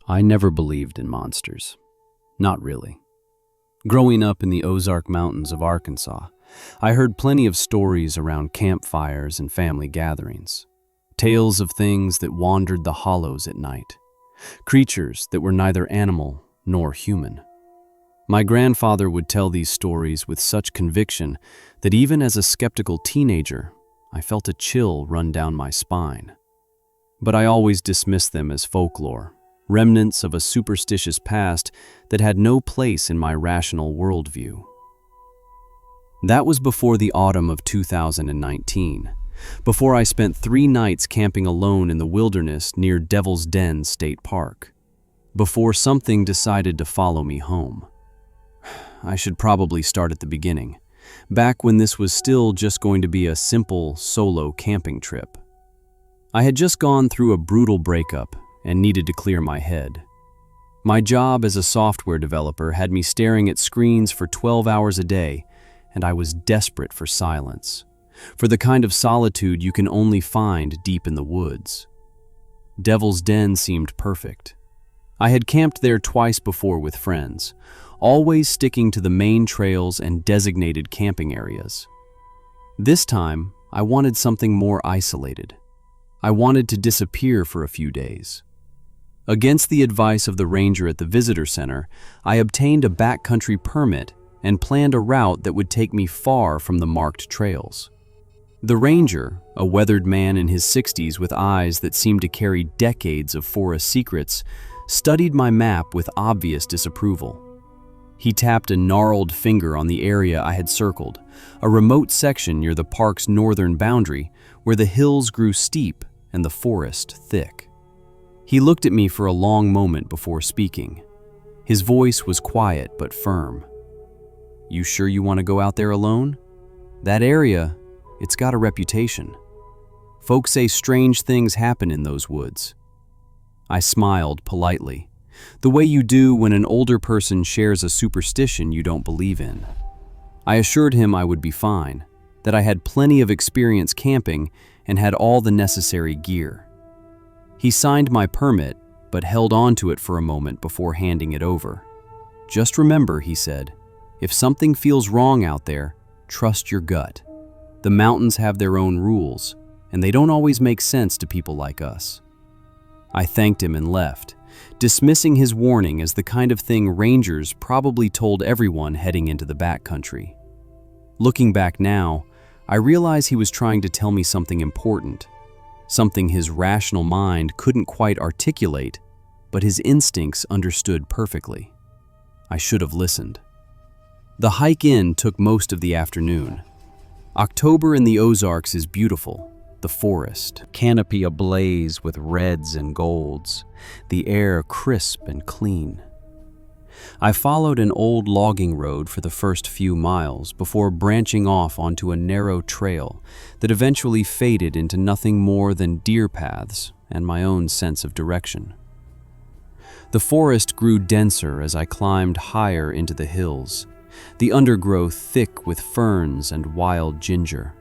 I never believed in monsters. Not really. Growing up in the Ozark Mountains of Arkansas, I heard plenty of stories around campfires and family gatherings. Tales of things that wandered the hollows at night. Creatures that were neither animal nor human. My grandfather would tell these stories with such conviction that even as a skeptical teenager, I felt a chill run down my spine. But I always dismissed them as folklore, remnants of a superstitious past that had no place in my rational worldview. That was before the autumn of 2019, before I spent 3 nights camping alone in the wilderness near Devil's Den State Park, before something decided to follow me home. I should probably start at the beginning, back when this was still just going to be a simple solo camping trip. I had just gone through a brutal breakup and needed to clear my head. My job as a software developer had me staring at screens for 12 hours a day, and I was desperate for silence, for the kind of solitude you can only find deep in the woods. Devil's Den seemed perfect. I had camped there twice before with friends, always sticking to the main trails and designated camping areas. This time, I wanted something more isolated. I wanted to disappear for a few days. Against the advice of the ranger at the visitor center, I obtained a backcountry permit and planned a route that would take me far from the marked trails. The ranger, a weathered man in his 60s with eyes that seemed to carry decades of forest secrets, studied my map with obvious disapproval. He tapped a gnarled finger on the area I had circled, a remote section near the park's northern boundary where the hills grew steep and the forest thick. He looked at me for a long moment before speaking. His voice was quiet but firm. "You sure you want to go out there alone? That area, it's got a reputation. Folks say strange things happen in those woods." I smiled politely, the way you do when an older person shares a superstition you don't believe in. I assured him I would be fine, that I had plenty of experience camping and had all the necessary gear. He signed my permit, but held on to it for a moment before handing it over. "Just remember," he said, "if something feels wrong out there, trust your gut. The mountains have their own rules, and they don't always make sense to people like us." I thanked him and left, dismissing his warning as the kind of thing rangers probably told everyone heading into the backcountry. Looking back now, I realize he was trying to tell me something important, something his rational mind couldn't quite articulate, but his instincts understood perfectly. I should have listened. The hike in took most of the afternoon. October in the Ozarks is beautiful. The forest, canopy ablaze with reds and golds, the air crisp and clean. I followed an old logging road for the first few miles before branching off onto a narrow trail that eventually faded into nothing more than deer paths and my own sense of direction. The forest grew denser as I climbed higher into the hills, the undergrowth thick with ferns and wild ginger.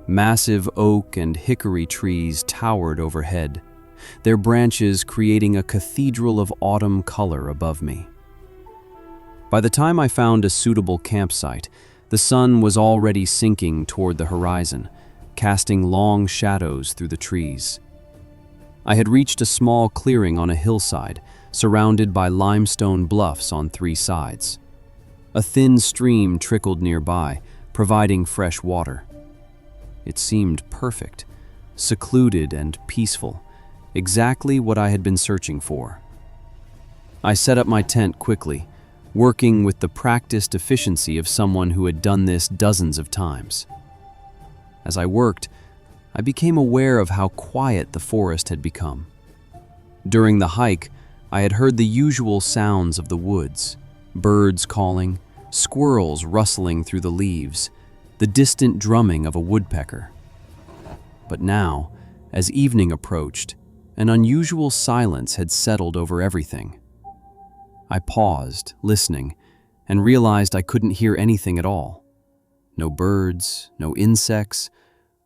Massive oak and hickory trees towered overhead, their branches creating a cathedral of autumn color above me. By the time I found a suitable campsite, the sun was already sinking toward the horizon, casting long shadows through the trees. I had reached a small clearing on a hillside, surrounded by limestone bluffs on 3 sides. A thin stream trickled nearby, providing fresh water. It seemed perfect, secluded and peaceful, exactly what I had been searching for. I set up my tent quickly, working with the practiced efficiency of someone who had done this dozens of times. As I worked, I became aware of how quiet the forest had become. During the hike, I had heard the usual sounds of the woods, birds calling, squirrels rustling through the leaves, the distant drumming of a woodpecker. But now, as evening approached, an unusual silence had settled over everything. I paused, listening, and realized I couldn't hear anything at all. No birds, no insects,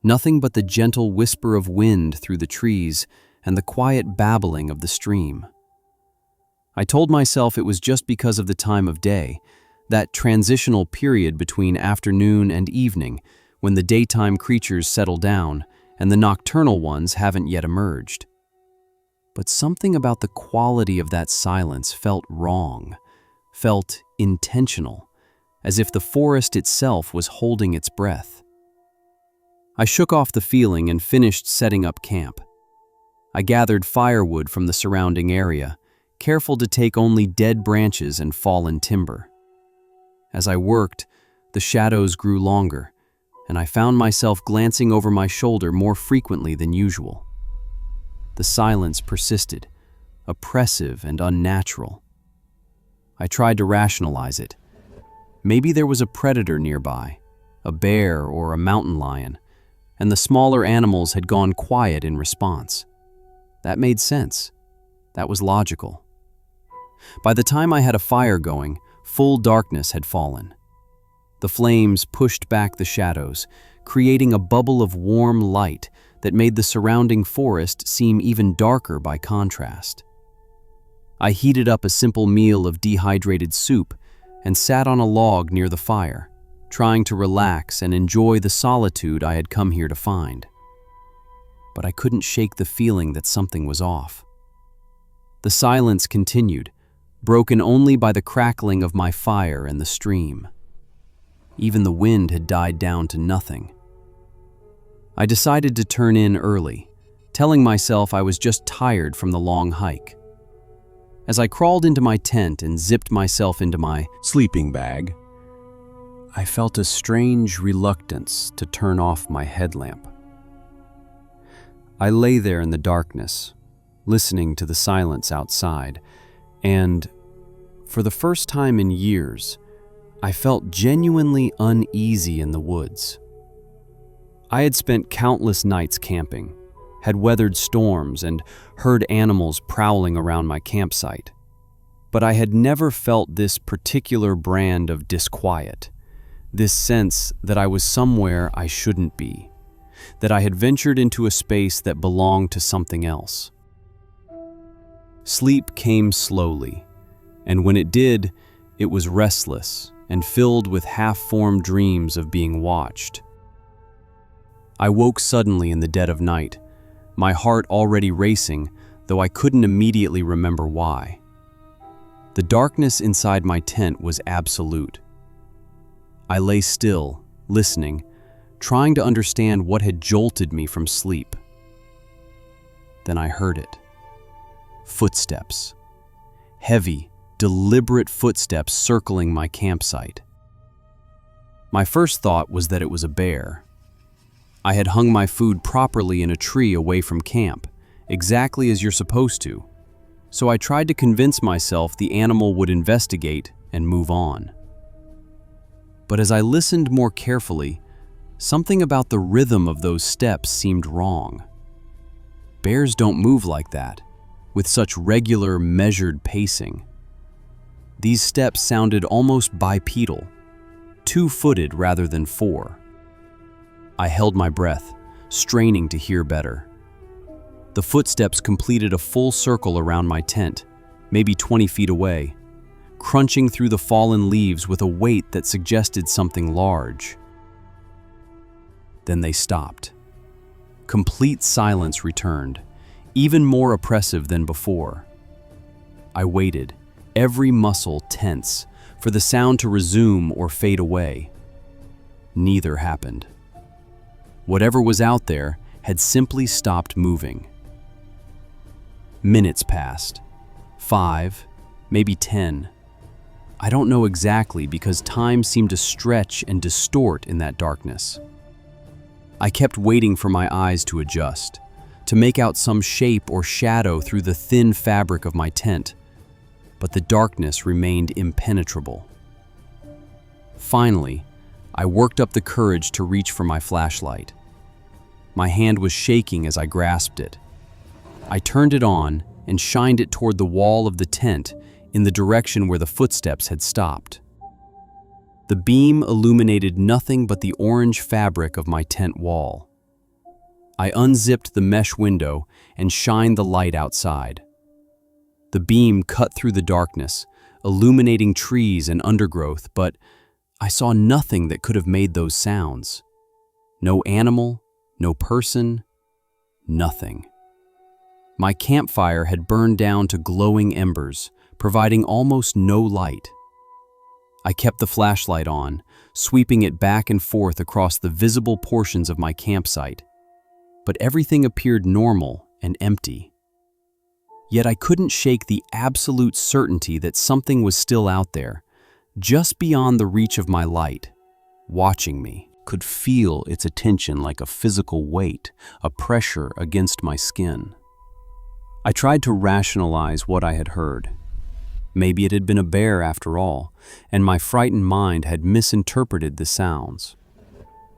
nothing but the gentle whisper of wind through the trees and the quiet babbling of the stream. I told myself it was just because of the time of day, that transitional period between afternoon and evening when the daytime creatures settle down and the nocturnal ones haven't yet emerged. But something about the quality of that silence felt wrong, felt intentional, as if the forest itself was holding its breath. I shook off the feeling and finished setting up camp. I gathered firewood from the surrounding area, careful to take only dead branches and fallen timber. As I worked, the shadows grew longer, and I found myself glancing over my shoulder more frequently than usual. The silence persisted, oppressive and unnatural. I tried to rationalize it. Maybe there was a predator nearby, a bear or a mountain lion, and the smaller animals had gone quiet in response. That made sense. That was logical. By the time I had a fire going, full darkness had fallen. The flames pushed back the shadows, creating a bubble of warm light that made the surrounding forest seem even darker by contrast. I heated up a simple meal of dehydrated soup and sat on a log near the fire, trying to relax and enjoy the solitude I had come here to find. But I couldn't shake the feeling that something was off. The silence continued, broken only by the crackling of my fire and the stream. Even the wind had died down to nothing. I decided to turn in early, telling myself I was just tired from the long hike. As I crawled into my tent and zipped myself into my sleeping bag, I felt a strange reluctance to turn off my headlamp. I lay there in the darkness, listening to the silence outside, and, for the first time in years, I felt genuinely uneasy in the woods. I had spent countless nights camping, had weathered storms, and heard animals prowling around my campsite. But I had never felt this particular brand of disquiet, this sense that I was somewhere I shouldn't be, that I had ventured into a space that belonged to something else. Sleep came slowly, and when it did, it was restless and filled with half-formed dreams of being watched. I woke suddenly in the dead of night, my heart already racing, though I couldn't immediately remember why. The darkness inside my tent was absolute. I lay still, listening, trying to understand what had jolted me from sleep. Then I heard it. Footsteps. Heavy, deliberate footsteps circling my campsite. My first thought was that it was a bear. I had hung my food properly in a tree away from camp, exactly as you're supposed to, so I tried to convince myself the animal would investigate and move on. But as I listened more carefully, something about the rhythm of those steps seemed wrong. Bears don't move like that, with such regular, measured pacing. These steps sounded almost bipedal, two-footed rather than four. I held my breath, straining to hear better. The footsteps completed a full circle around my tent, maybe 20 feet away, crunching through the fallen leaves with a weight that suggested something large. Then they stopped. Complete silence returned, even more oppressive than before. I waited, every muscle tense, for the sound to resume or fade away. Neither happened. Whatever was out there had simply stopped moving. Minutes passed. 5, maybe 10. I don't know exactly because time seemed to stretch and distort in that darkness. I kept waiting for my eyes to adjust, to make out some shape or shadow through the thin fabric of my tent, but the darkness remained impenetrable. Finally, I worked up the courage to reach for my flashlight. My hand was shaking as I grasped it. I turned it on and shined it toward the wall of the tent in the direction where the footsteps had stopped. The beam illuminated nothing but the orange fabric of my tent wall. I unzipped the mesh window and shined the light outside. The beam cut through the darkness, illuminating trees and undergrowth, but I saw nothing that could have made those sounds. No animal, no person, nothing. My campfire had burned down to glowing embers, providing almost no light. I kept the flashlight on, sweeping it back and forth across the visible portions of my campsite. But everything appeared normal and empty. Yet I couldn't shake the absolute certainty that something was still out there, just beyond the reach of my light, watching me. Could feel its attention like a physical weight, a pressure against my skin. I tried to rationalize what I had heard. Maybe it had been a bear after all, and my frightened mind had misinterpreted the sounds.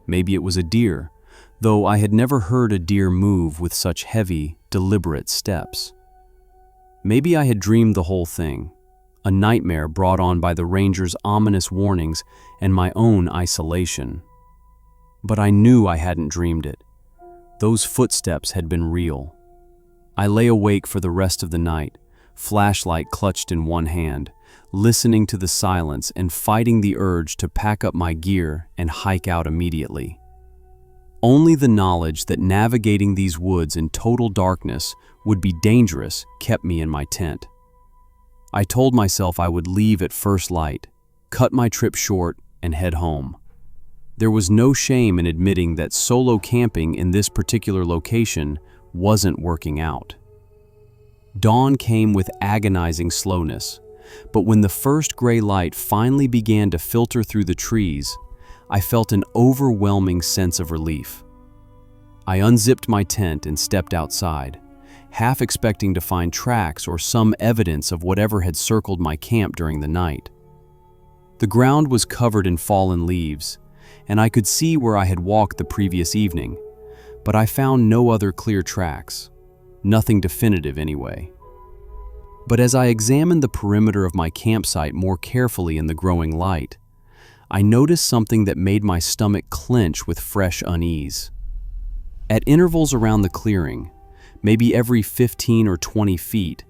Maybe it was a deer, though I had never heard a deer move with such heavy, deliberate steps. Maybe I had dreamed the whole thing, a nightmare brought on by the ranger's ominous warnings and my own isolation. But I knew I hadn't dreamed it. Those footsteps had been real. I lay awake for the rest of the night, flashlight clutched in one hand, listening to the silence and fighting the urge to pack up my gear and hike out immediately. Only the knowledge that navigating these woods in total darkness would be dangerous kept me in my tent. I told myself I would leave at first light, cut my trip short, and head home. There was no shame in admitting that solo camping in this particular location wasn't working out. Dawn came with agonizing slowness, but when the first gray light finally began to filter through the trees, I felt an overwhelming sense of relief. I unzipped my tent and stepped outside, half expecting to find tracks or some evidence of whatever had circled my camp during the night. The ground was covered in fallen leaves, and I could see where I had walked the previous evening, but I found no other clear tracks. Nothing definitive anyway. But as I examined the perimeter of my campsite more carefully in the growing light, I noticed something that made my stomach clench with fresh unease. At intervals around the clearing, maybe every 15 or 20 feet,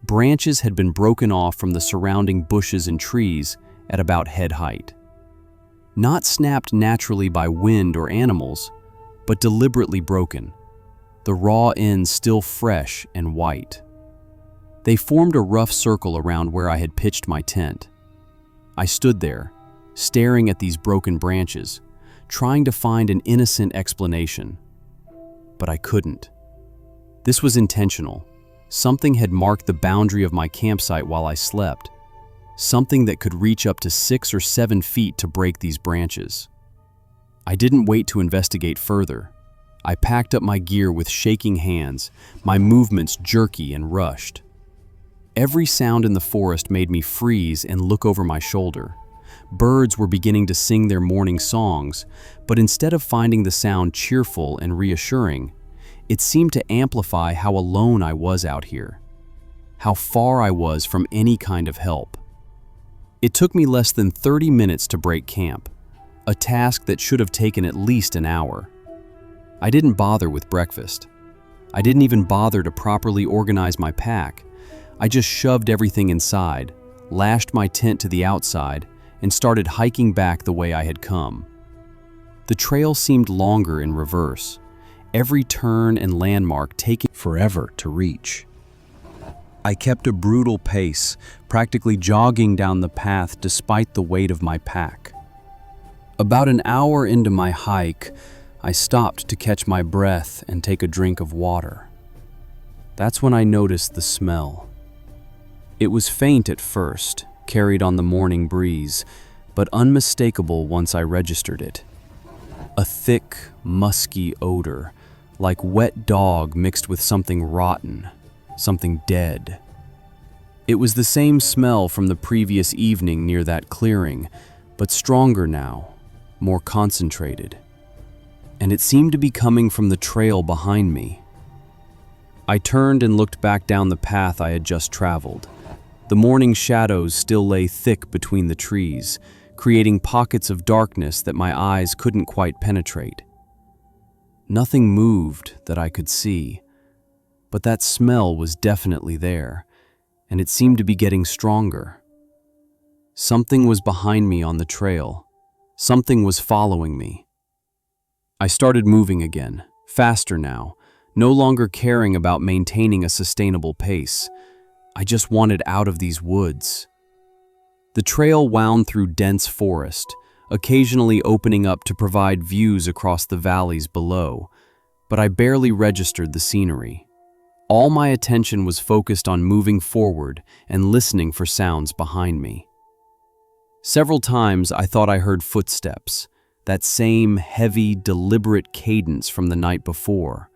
branches had been broken off from the surrounding bushes and trees at about head height. Not snapped naturally by wind or animals, but deliberately broken, the raw ends still fresh and white. They formed a rough circle around where I had pitched my tent. I stood there, staring at these broken branches, trying to find an innocent explanation. But I couldn't. This was intentional. Something had marked the boundary of my campsite while I slept. Something that could reach up to 6 or 7 feet to break these branches. I didn't wait to investigate further. I packed up my gear with shaking hands, my movements jerky and rushed. Every sound in the forest made me freeze and look over my shoulder. Birds were beginning to sing their morning songs, but instead of finding the sound cheerful and reassuring, it seemed to amplify how alone I was out here, how far I was from any kind of help. It took me less than 30 minutes to break camp, a task that should have taken at least an hour. I didn't bother with breakfast. I didn't even bother to properly organize my pack. I just shoved everything inside, lashed my tent to the outside, and started hiking back the way I had come. The trail seemed longer in reverse, every turn and landmark taking forever to reach. I kept a brutal pace, practically jogging down the path despite the weight of my pack. About an hour into my hike, I stopped to catch my breath and take a drink of water. That's when I noticed the smell. It was faint at first, carried on the morning breeze, but unmistakable once I registered it. A thick, musky odor, like wet dog mixed with something rotten, something dead. It was the same smell from the previous evening near that clearing, but stronger now, more concentrated. And it seemed to be coming from the trail behind me. I turned and looked back down the path I had just traveled. The morning shadows still lay thick between the trees, creating pockets of darkness that my eyes couldn't quite penetrate. Nothing moved that I could see, but that smell was definitely there, and it seemed to be getting stronger. Something was behind me on the trail. Something was following me. I started moving again, faster now, no longer caring about maintaining a sustainable pace. I just wanted out of these woods. The trail wound through dense forest, occasionally opening up to provide views across the valleys below, but I barely registered the scenery. All my attention was focused on moving forward and listening for sounds behind me. Several times I thought I heard footsteps, that same heavy, deliberate cadence from the night before.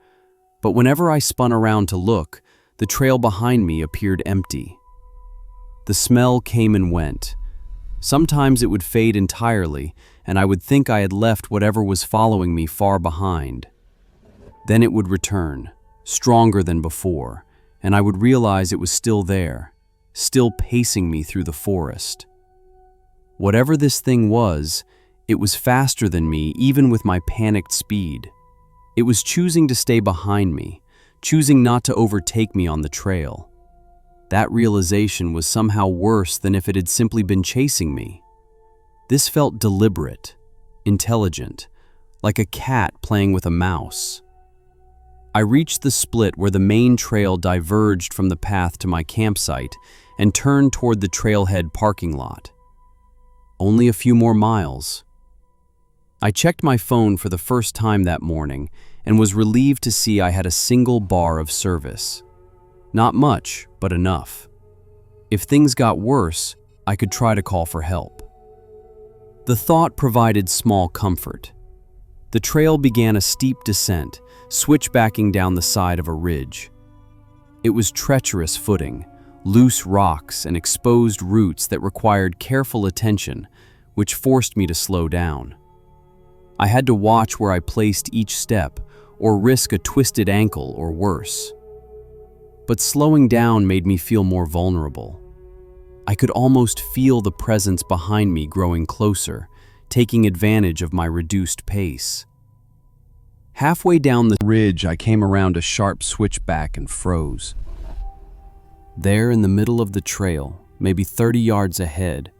But whenever I spun around to look, the trail behind me appeared empty. The smell came and went. Sometimes it would fade entirely, and I would think I had left whatever was following me far behind. Then it would return, stronger than before, and I would realize it was still there, still pacing me through the forest. Whatever this thing was, it was faster than me even with my panicked speed. It was choosing to stay behind me, choosing not to overtake me on the trail. That realization was somehow worse than if it had simply been chasing me. This felt deliberate, intelligent, like a cat playing with a mouse. I reached the split where the main trail diverged from the path to my campsite and turned toward the trailhead parking lot. Only a few more miles. I checked my phone for the first time that morning and was relieved to see I had a single bar of service. Not much, but enough. If things got worse, I could try to call for help. The thought provided small comfort. The trail began a steep descent, switchbacking down the side of a ridge. It was treacherous footing, loose rocks and exposed roots that required careful attention, which forced me to slow down. I had to watch where I placed each step, or risk a twisted ankle or worse. But slowing down made me feel more vulnerable. I could almost feel the presence behind me growing closer, taking advantage of my reduced pace. Halfway down the ridge, I came around a sharp switchback and froze. There in the middle of the trail, maybe 30 yards ahead,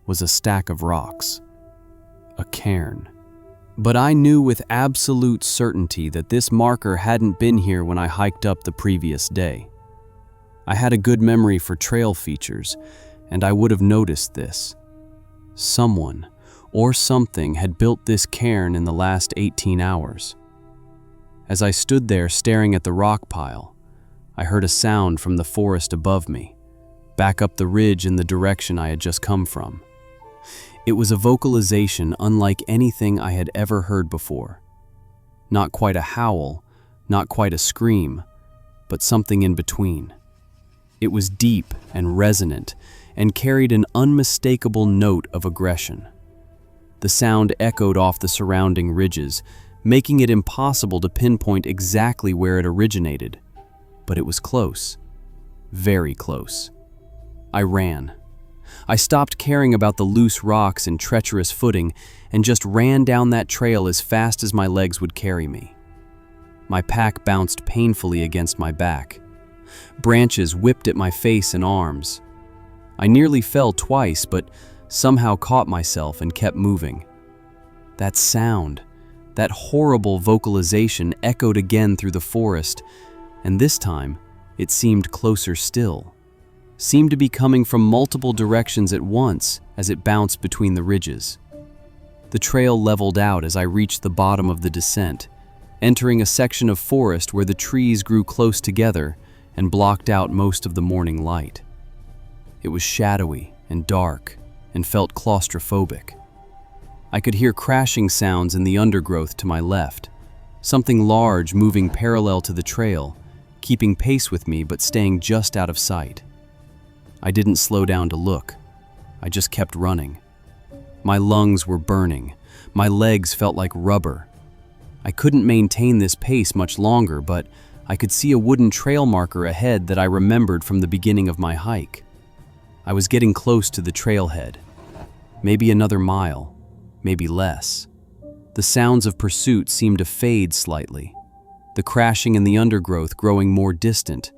was a stack of rocks. A cairn. But I knew with absolute certainty that this marker hadn't been here when I hiked up the previous day. I had a good memory for trail features, and I would have noticed this. Someone or something had built this cairn in the last 18 hours. As I stood there staring at the rock pile, I heard a sound from the forest above me, back up the ridge in the direction I had just come from. It was a vocalization unlike anything I had ever heard before. Not quite a howl, not quite a scream, but something in between. It was deep and resonant and carried an unmistakable note of aggression. The sound echoed off the surrounding ridges, making it impossible to pinpoint exactly where it originated. But it was close. Very close. I ran. I stopped caring about the loose rocks and treacherous footing and just ran down that trail as fast as my legs would carry me. My pack bounced painfully against my back. Branches whipped at my face and arms. I nearly fell twice, but somehow caught myself and kept moving. That sound, that horrible vocalization echoed again through the forest, and this time it seemed closer still. Seemed to be coming from multiple directions at once as it bounced between the ridges. The trail leveled out as I reached the bottom of the descent, entering a section of forest where the trees grew close together and blocked out most of the morning light. It was shadowy and dark and felt claustrophobic. I could hear crashing sounds in the undergrowth to my left, something large moving parallel to the trail, keeping pace with me but staying just out of sight. I didn't slow down to look. I just kept running. My lungs were burning. My legs felt like rubber. I couldn't maintain this pace much longer, but I could see a wooden trail marker ahead that I remembered from the beginning of my hike. I was getting close to the trailhead. Maybe another mile, maybe less. The sounds of pursuit seemed to fade slightly, the crashing in the undergrowth growing more distant,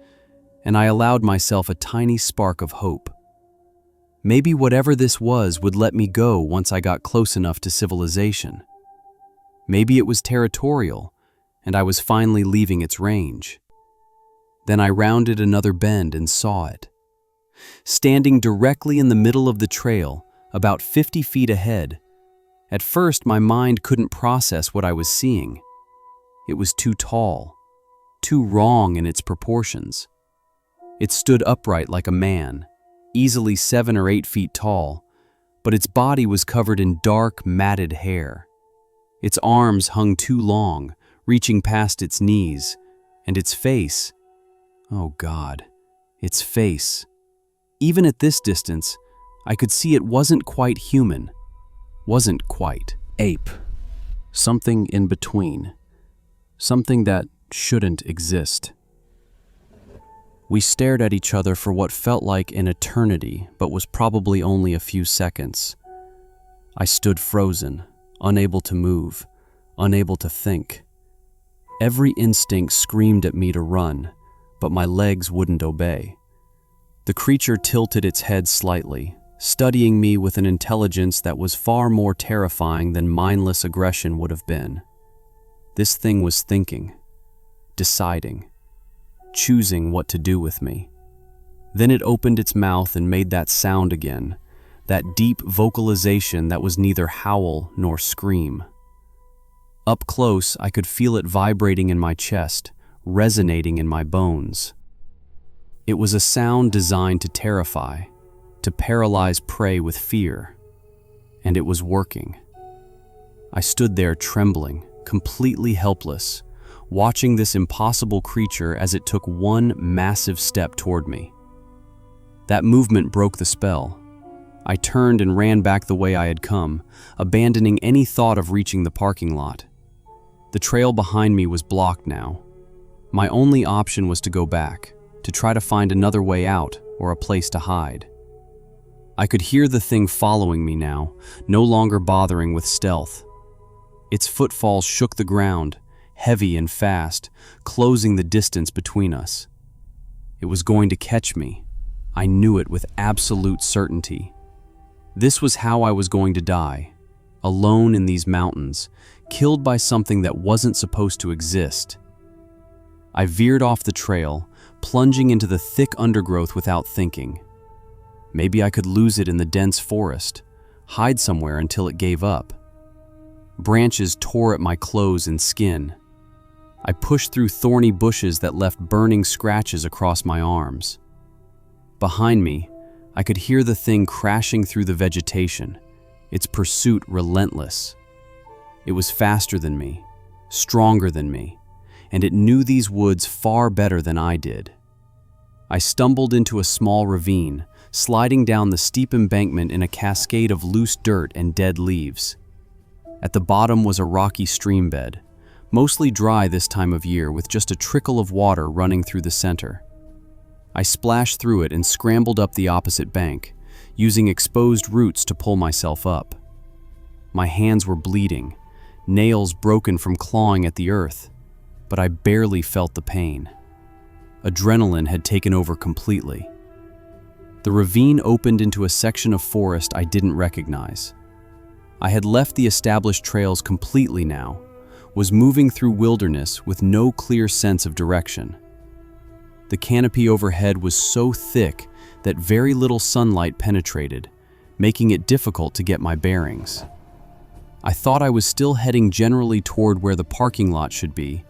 and I allowed myself a tiny spark of hope. Maybe whatever this was would let me go once I got close enough to civilization. Maybe it was territorial, and I was finally leaving its range. Then I rounded another bend and saw it. Standing directly in the middle of the trail, about 50 feet ahead. At first, my mind couldn't process what I was seeing. It was too tall, too wrong in its proportions. It stood upright like a man, easily 7 or 8 feet tall, but its body was covered in dark, matted hair. Its arms hung too long, reaching past its knees, and its face, oh God, its face. Even at this distance, I could see it wasn't quite human, wasn't quite ape. Something in between, something that shouldn't exist. We stared at each other for what felt like an eternity, but was probably only a few seconds. I stood frozen, unable to move, unable to think. Every instinct screamed at me to run, but my legs wouldn't obey. The creature tilted its head slightly, studying me with an intelligence that was far more terrifying than mindless aggression would have been. This thing was thinking, deciding, choosing what to do with me. Then it opened its mouth and made that sound again, that deep vocalization that was neither howl nor scream. Up close, I could feel it vibrating in my chest, resonating in my bones. It was a sound designed to terrify, to paralyze prey with fear, and it was working. I stood there trembling, completely helpless, watching this impossible creature as it took one massive step toward me. That movement broke the spell. I turned and ran back the way I had come, abandoning any thought of reaching the parking lot. The trail behind me was blocked now. My only option was to go back, to try to find another way out or a place to hide. I could hear the thing following me now, no longer bothering with stealth. Its footfalls shook the ground, heavy and fast, closing the distance between us. It was going to catch me. I knew it with absolute certainty. This was how I was going to die, alone in these mountains, killed by something that wasn't supposed to exist. I veered off the trail, plunging into the thick undergrowth without thinking. Maybe I could lose it in the dense forest, hide somewhere until it gave up. Branches tore at my clothes and skin. I pushed through thorny bushes that left burning scratches across my arms. Behind me, I could hear the thing crashing through the vegetation, its pursuit relentless. It was faster than me, stronger than me, and it knew these woods far better than I did. I stumbled into a small ravine, sliding down the steep embankment in a cascade of loose dirt and dead leaves. At the bottom was a rocky stream bed, mostly dry this time of year with just a trickle of water running through the center. I splashed through it and scrambled up the opposite bank, using exposed roots to pull myself up. My hands were bleeding, nails broken from clawing at the earth, but I barely felt the pain. Adrenaline had taken over completely. The ravine opened into a section of forest I didn't recognize. I had left the established trails completely now, was moving through wilderness with no clear sense of direction. The canopy overhead was so thick that very little sunlight penetrated, making it difficult to get my bearings. I thought I was still heading generally toward where the parking lot should be,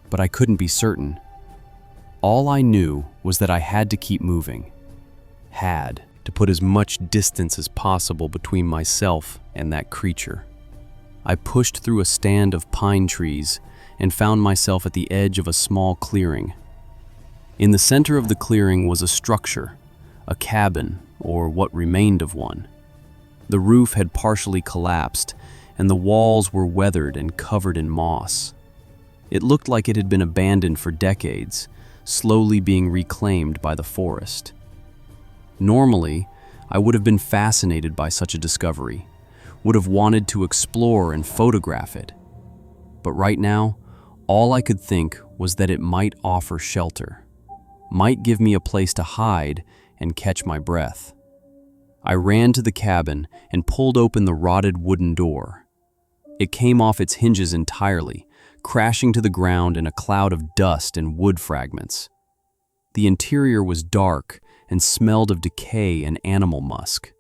but I couldn't be certain. All I knew was that I had to keep moving. Had to put as much distance as possible between myself and that creature. I pushed through a stand of pine trees and found myself at the edge of a small clearing. In the center of the clearing was a structure, a cabin, or what remained of one. The roof had partially collapsed, and the walls were weathered and covered in moss. It looked like it had been abandoned for decades, slowly being reclaimed by the forest. Normally, I would have been fascinated by such a discovery, would have wanted to explore and photograph it. But right now, all I could think was that it might offer shelter. might give me a place to hide and catch my breath. I ran to the cabin and pulled open the rotted wooden door. It came off its hinges entirely, crashing to the ground in a cloud of dust and wood fragments. The interior was dark and smelled of decay and animal musk.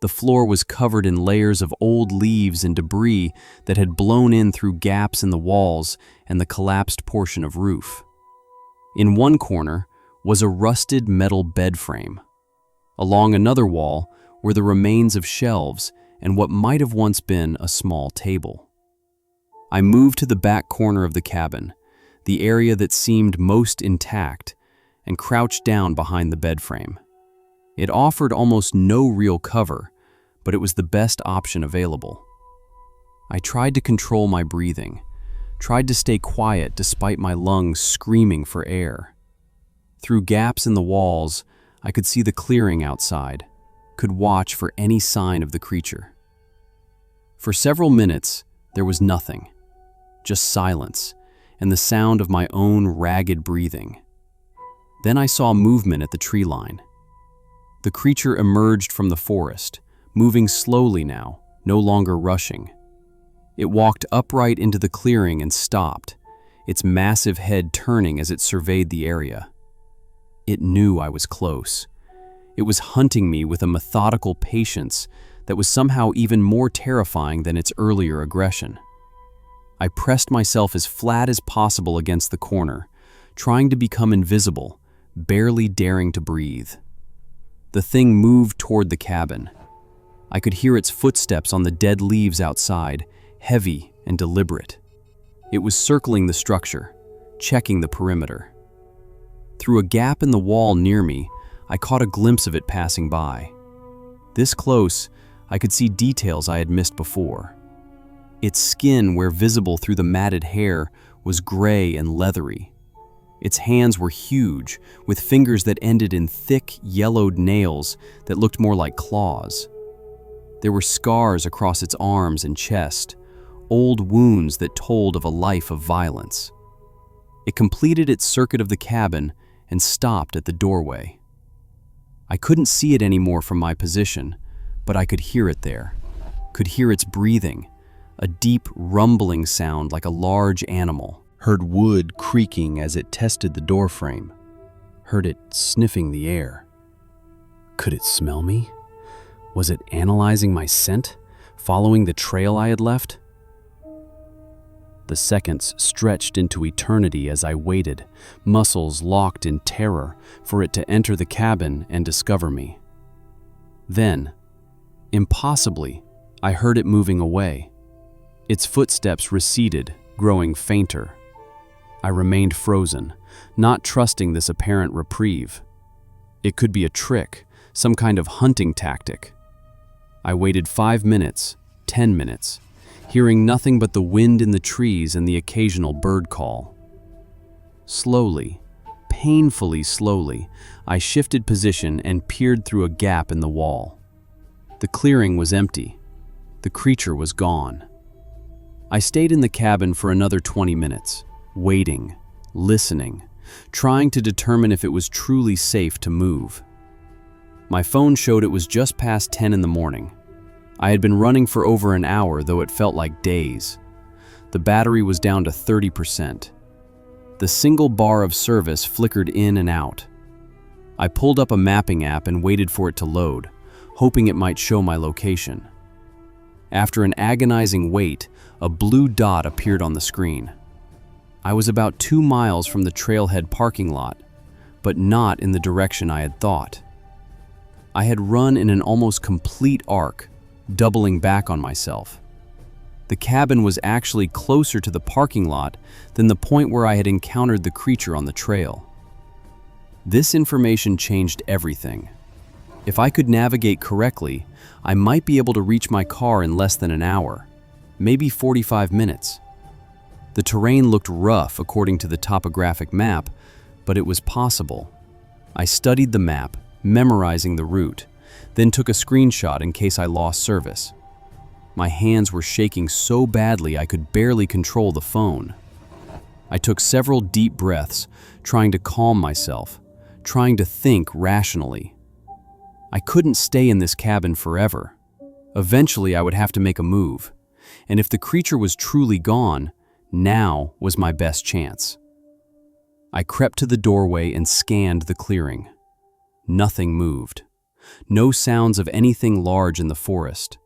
The floor was covered in layers of old leaves and debris that had blown in through gaps in the walls and the collapsed portion of roof. In one corner was a rusted metal bed frame. Along another wall were the remains of shelves and what might have once been a small table. I moved to the back corner of the cabin, the area that seemed most intact, and crouched down behind the bed frame. It offered almost no real cover, but it was the best option available. I tried to control my breathing, tried to stay quiet despite my lungs screaming for air. Through gaps in the walls, I could see the clearing outside, could watch for any sign of the creature. For several minutes, there was nothing, just silence and the sound of my own ragged breathing. Then I saw movement at the tree line. The creature emerged from the forest, moving slowly now, no longer rushing. It walked upright into the clearing and stopped, its massive head turning as it surveyed the area. It knew I was close. It was hunting me with a methodical patience that was somehow even more terrifying than its earlier aggression. I pressed myself as flat as possible against the corner, trying to become invisible, barely daring to breathe. The thing moved toward the cabin. I could hear its footsteps on the dead leaves outside, heavy and deliberate. It was circling the structure, checking the perimeter. Through a gap in the wall near me, I caught a glimpse of it passing by. This close, I could see details I had missed before. Its skin, where visible through the matted hair, was gray and leathery. Its hands were huge, with fingers that ended in thick, yellowed nails that looked more like claws. There were scars across its arms and chest, old wounds that told of a life of violence. It completed its circuit of the cabin and stopped at the doorway. I couldn't see it anymore from my position, but I could hear it there, could hear its breathing, a deep rumbling sound like a large animal. Heard wood creaking as it tested the doorframe, heard it sniffing the air. Could it smell me? Was it analyzing my scent, following the trail I had left? The seconds stretched into eternity as I waited, muscles locked in terror for it to enter the cabin and discover me. Then, impossibly, I heard it moving away. Its footsteps receded, growing fainter. I remained frozen, not trusting this apparent reprieve. It could be a trick, some kind of hunting tactic. I waited 5 minutes, 10 minutes, hearing nothing but the wind in the trees and the occasional bird call. Slowly, painfully slowly, I shifted position and peered through a gap in the wall. The clearing was empty. The creature was gone. I stayed in the cabin for another 20 minutes. Waiting, listening, trying to determine if it was truly safe to move. My phone showed it was just past 10 in the morning. I had been running for over an hour, though it felt like days. The battery was down to 30%. The single bar of service flickered in and out. I pulled up a mapping app and waited for it to load, hoping it might show my location. After an agonizing wait, a blue dot appeared on the screen. I was about 2 miles from the trailhead parking lot, but not in the direction I had thought. I had run in an almost complete arc, doubling back on myself. The cabin was actually closer to the parking lot than the point where I had encountered the creature on the trail. This information changed everything. If I could navigate correctly, I might be able to reach my car in less than an hour, maybe 45 minutes. The terrain looked rough according to the topographic map, but it was possible. I studied the map, memorizing the route, then took a screenshot in case I lost service. My hands were shaking so badly I could barely control the phone. I took several deep breaths, trying to calm myself, trying to think rationally. I couldn't stay in this cabin forever. Eventually, I would have to make a move, and if the creature was truly gone, now was my best chance. I crept to the doorway and scanned the clearing. Nothing moved. No sounds of anything large in the forest.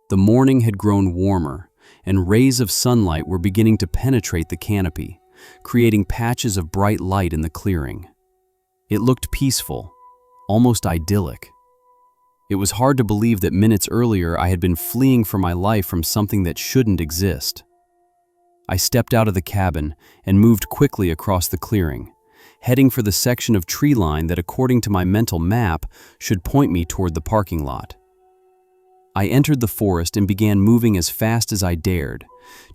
The morning had grown warmer, and rays of sunlight were beginning to penetrate the canopy, creating patches of bright light in the clearing. It looked peaceful, almost idyllic. It was hard to believe that minutes earlier I had been fleeing for my life from something that shouldn't exist. I stepped out of the cabin and moved quickly across the clearing, heading for the section of tree line that, according to my mental map, should point me toward the parking lot. I entered the forest and began moving as fast as I dared,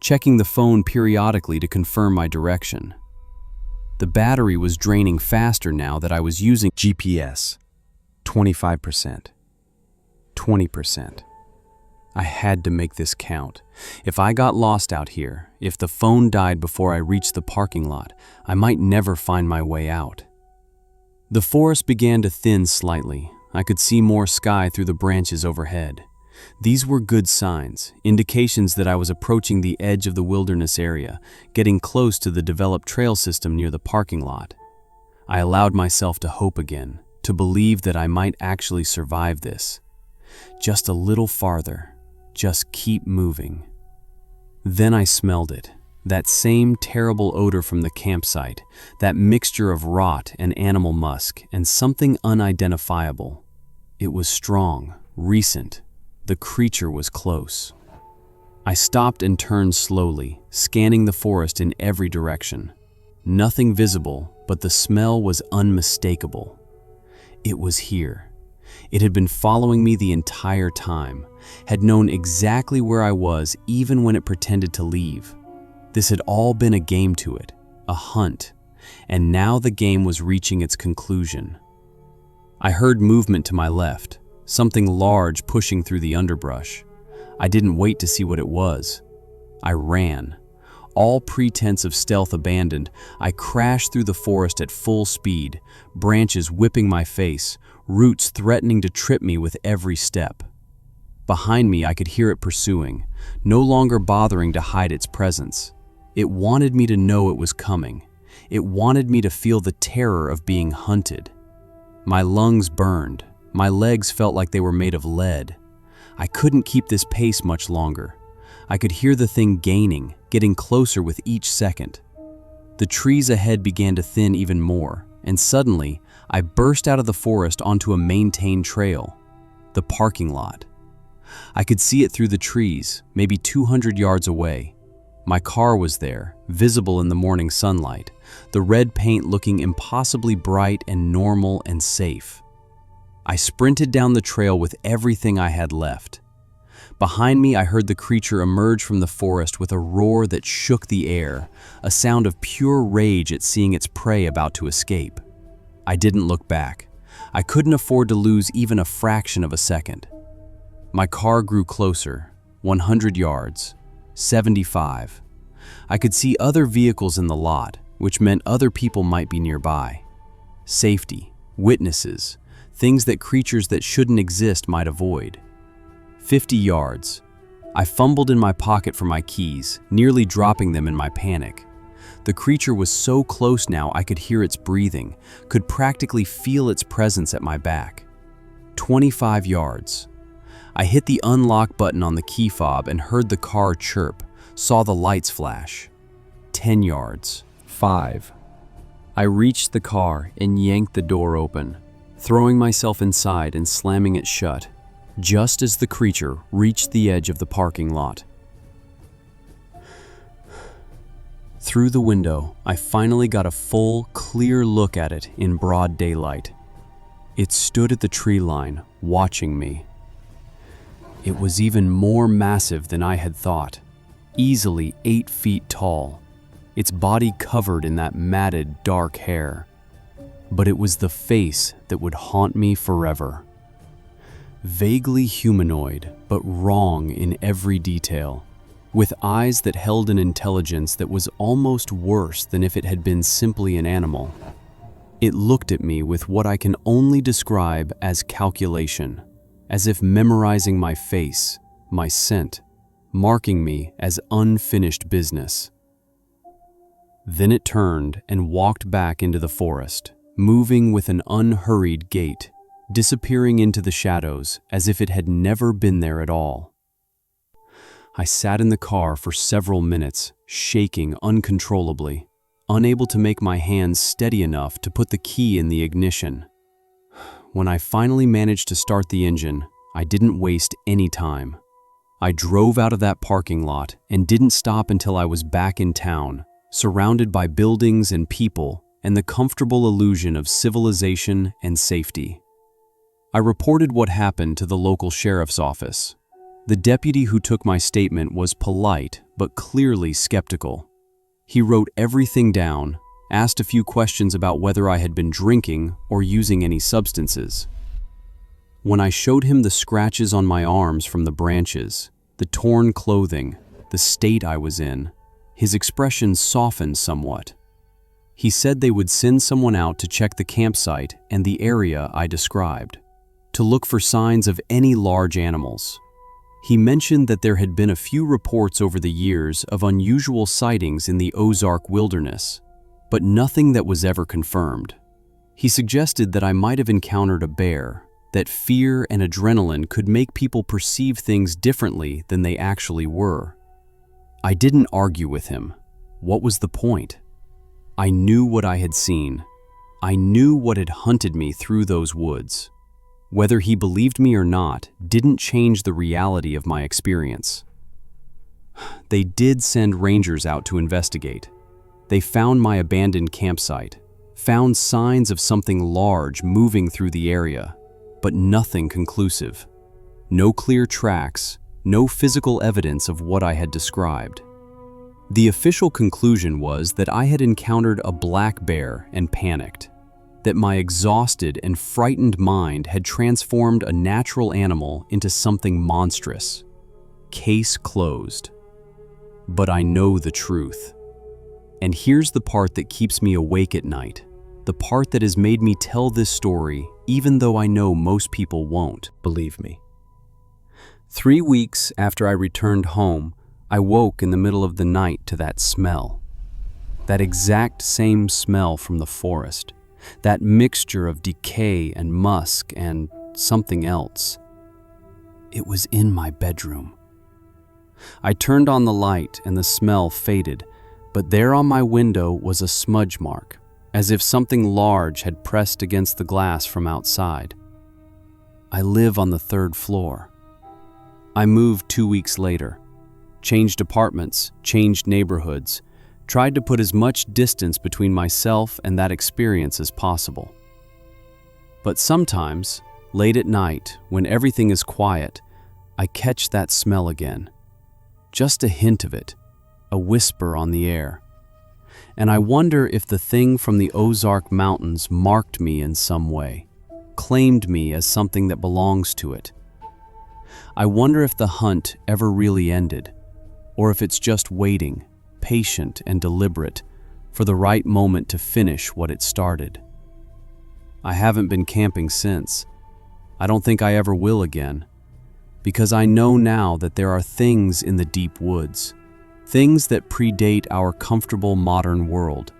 checking the phone periodically to confirm my direction. The battery was draining faster now that I was using GPS. 25%. 20%. I had to make this count. If I got lost out here, if the phone died before I reached the parking lot, I might never find my way out. The forest began to thin slightly. I could see more sky through the branches overhead. These were good signs, indications that I was approaching the edge of the wilderness area, getting close to the developed trail system near the parking lot. I allowed myself to hope again, to believe that I might actually survive this. Just a little farther. Just keep moving. Then I smelled it, that same terrible odor from the campsite, that mixture of rot and animal musk, and something unidentifiable. It was strong, recent. The creature was close. I stopped and turned slowly, scanning the forest in every direction. Nothing visible, but the smell was unmistakable. It was here. It had been following me the entire time, had known exactly where I was even when it pretended to leave. This had all been a game to it, a hunt, and now the game was reaching its conclusion. I heard movement to my left, something large pushing through the underbrush. I didn't wait to see what it was. I ran. All pretense of stealth abandoned, I crashed through the forest at full speed, branches whipping my face, roots threatening to trip me with every step. Behind me, I could hear it pursuing, no longer bothering to hide its presence. It wanted me to know it was coming. It wanted me to feel the terror of being hunted. My lungs burned. My legs felt like they were made of lead. I couldn't keep this pace much longer. I could hear the thing gaining, getting closer with each second. The trees ahead began to thin even more, and suddenly, I burst out of the forest onto a maintained trail, the parking lot. I could see it through the trees, maybe 200 yards away. My car was there, visible in the morning sunlight, the red paint looking impossibly bright and normal and safe. I sprinted down the trail with everything I had left. Behind me, I heard the creature emerge from the forest with a roar that shook the air, a sound of pure rage at seeing its prey about to escape. I didn't look back. I couldn't afford to lose even a fraction of a second. My car grew closer, 100 yards, 75. I could see other vehicles in the lot, which meant other people might be nearby. Safety, witnesses, things that creatures that shouldn't exist might avoid. 50 yards. I fumbled in my pocket for my keys, nearly dropping them in my panic. The creature was so close now I could hear its breathing, could practically feel its presence at my back. 25 yards. I hit the unlock button on the key fob and heard the car chirp, saw the lights flash. 10 yards. 5. I reached the car and yanked the door open, throwing myself inside and slamming it shut, just as the creature reached the edge of the parking lot. Through the window, I finally got a full, clear look at it in broad daylight. It stood at the tree line, watching me. It was even more massive than I had thought, easily 8 feet tall, its body covered in that matted, dark hair. But it was the face that would haunt me forever. Vaguely humanoid, but wrong in every detail, with eyes that held an intelligence that was almost worse than if it had been simply an animal. It looked at me with what I can only describe as calculation, as if memorizing my face, my scent, marking me as unfinished business. Then it turned and walked back into the forest, moving with an unhurried gait, disappearing into the shadows as if it had never been there at all. I sat in the car for several minutes, shaking uncontrollably, unable to make my hands steady enough to put the key in the ignition. When I finally managed to start the engine, I didn't waste any time. I drove out of that parking lot and didn't stop until I was back in town, surrounded by buildings and people and the comfortable illusion of civilization and safety. I reported what happened to the local sheriff's office. The deputy who took my statement was polite but clearly skeptical. He wrote everything down, asked a few questions about whether I had been drinking or using any substances. When I showed him the scratches on my arms from the branches, the torn clothing, the state I was in, his expression softened somewhat. He said they would send someone out to check the campsite and the area I described, to look for signs of any large animals. He mentioned that there had been a few reports over the years of unusual sightings in the Ozark wilderness, but nothing that was ever confirmed. He suggested that I might have encountered a bear, that fear and adrenaline could make people perceive things differently than they actually were. I didn't argue with him. What was the point? I knew what I had seen. I knew what had hunted me through those woods. Whether he believed me or not didn't change the reality of my experience. They did send rangers out to investigate. They found my abandoned campsite, found signs of something large moving through the area, but nothing conclusive. No clear tracks, no physical evidence of what I had described. The official conclusion was that I had encountered a black bear and panicked, that my exhausted and frightened mind had transformed a natural animal into something monstrous. Case closed. But I know the truth. And here's the part that keeps me awake at night, the part that has made me tell this story even though I know most people won't believe me. 3 weeks after I returned home, I woke in the middle of the night to that smell. That exact same smell from the forest. That mixture of decay and musk and something else. It was in my bedroom. I turned on the light and the smell faded, but there on my window was a smudge mark, as if something large had pressed against the glass from outside. I live on the 3rd floor. I moved 2 weeks later, changed apartments, changed neighborhoods, tried to put as much distance between myself and that experience as possible. But sometimes, late at night, when everything is quiet, I catch that smell again. Just a hint of it, a whisper on the air. And I wonder if the thing from the Ozark Mountains marked me in some way, claimed me as something that belongs to it. I wonder if the hunt ever really ended, or if it's just waiting, patient and deliberate, for the right moment to finish what it started. I haven't been camping since. I don't think I ever will again, because I know now that there are things in the deep woods, things that predate our comfortable modern world,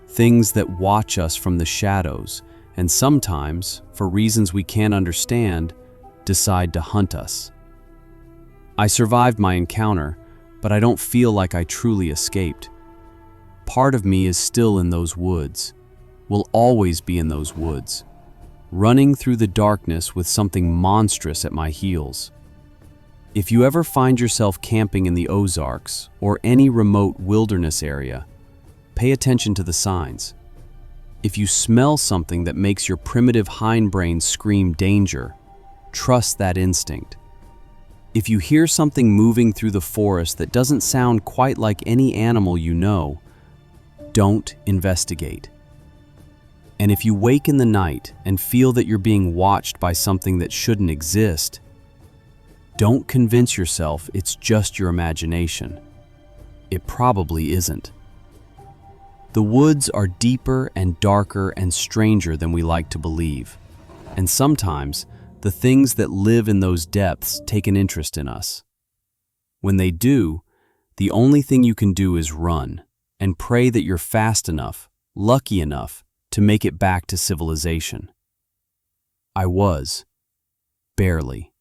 things that watch us from the shadows and sometimes, for reasons we can't understand, decide to hunt us. I survived my encounter, but I don't feel like I truly escaped. Part of me is still in those woods, will always be in those woods, running through the darkness with something monstrous at my heels. If you ever find yourself camping in the Ozarks or any remote wilderness area, pay attention to the signs. If you smell something that makes your primitive hindbrain scream danger, trust that instinct. If you hear something moving through the forest that doesn't sound quite like any animal you know, don't investigate. And if you wake in the night and feel that you're being watched by something that shouldn't exist, don't convince yourself it's just your imagination. It probably isn't. The woods are deeper and darker and stranger than we like to believe. And sometimes, the things that live in those depths take an interest in us. When they do, the only thing you can do is run and pray that you're fast enough, lucky enough, to make it back to civilization. I was. Barely.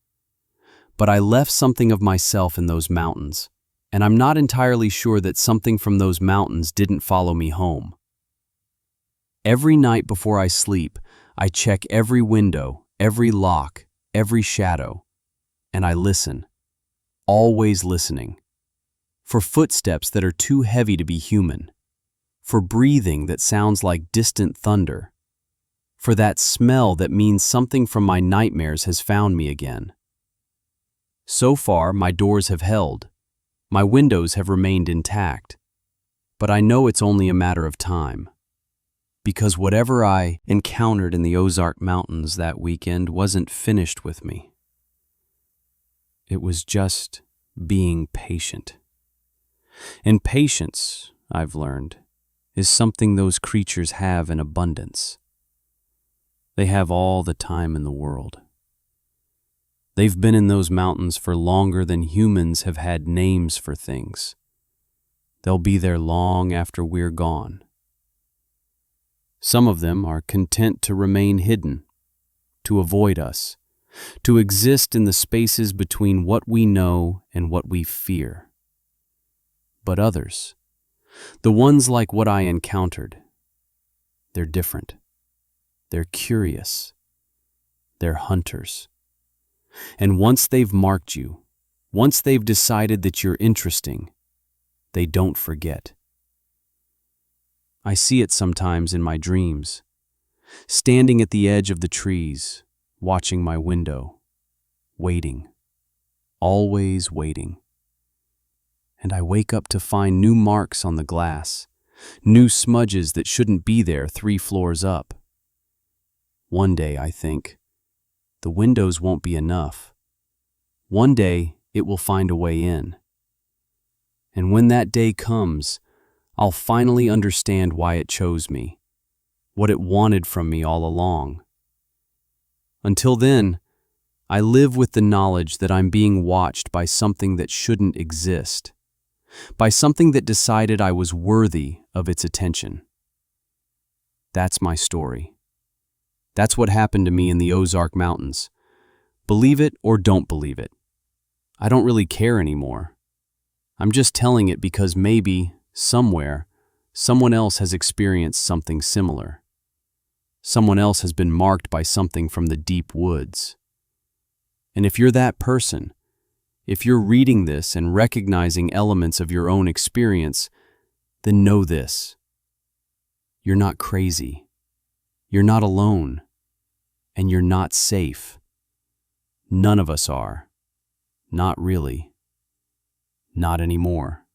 But I left something of myself in those mountains, and I'm not entirely sure that something from those mountains didn't follow me home. Every night before I sleep, I check every window, every lock, every shadow, and I listen, always listening, for footsteps that are too heavy to be human, for breathing that sounds like distant thunder, for that smell that means something from my nightmares has found me again. So far, my doors have held, my windows have remained intact, but I know it's only a matter of time. Because whatever I encountered in the Ozark Mountains that weekend wasn't finished with me. It was just being patient. And patience, I've learned, is something those creatures have in abundance. They have all the time in the world. They've been in those mountains for longer than humans have had names for things. They'll be there long after we're gone. Some of them are content to remain hidden, to avoid us, to exist in the spaces between what we know and what we fear. But others, the ones like what I encountered, they're different. They're curious. They're hunters. And once they've marked you, once they've decided that you're interesting, they don't forget. I see it sometimes in my dreams, standing at the edge of the trees, watching my window, waiting, always waiting. And I wake up to find new marks on the glass, new smudges that shouldn't be there 3 floors up. One day, I think, the windows won't be enough. One day, it will find a way in. And when that day comes, I'll finally understand why it chose me, what it wanted from me all along. Until then, I live with the knowledge that I'm being watched by something that shouldn't exist, by something that decided I was worthy of its attention. That's my story. That's what happened to me in the Ozark Mountains. Believe it or don't believe it. I don't really care anymore. I'm just telling it because maybe, somewhere, someone else has experienced something similar. Someone else has been marked by something from the deep woods. And if you're that person, if you're reading this and recognizing elements of your own experience, then know this. You're not crazy. You're not alone. And you're not safe. None of us are. Not really. Not anymore.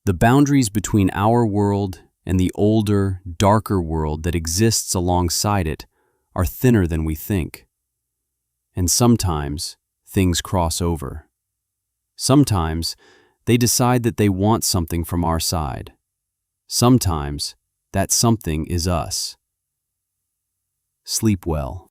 The boundaries between our world and the older, darker world that exists alongside it are thinner than we think. And sometimes things cross over. Sometimes they decide that they want something from our side. Sometimes that something is us. Sleep well.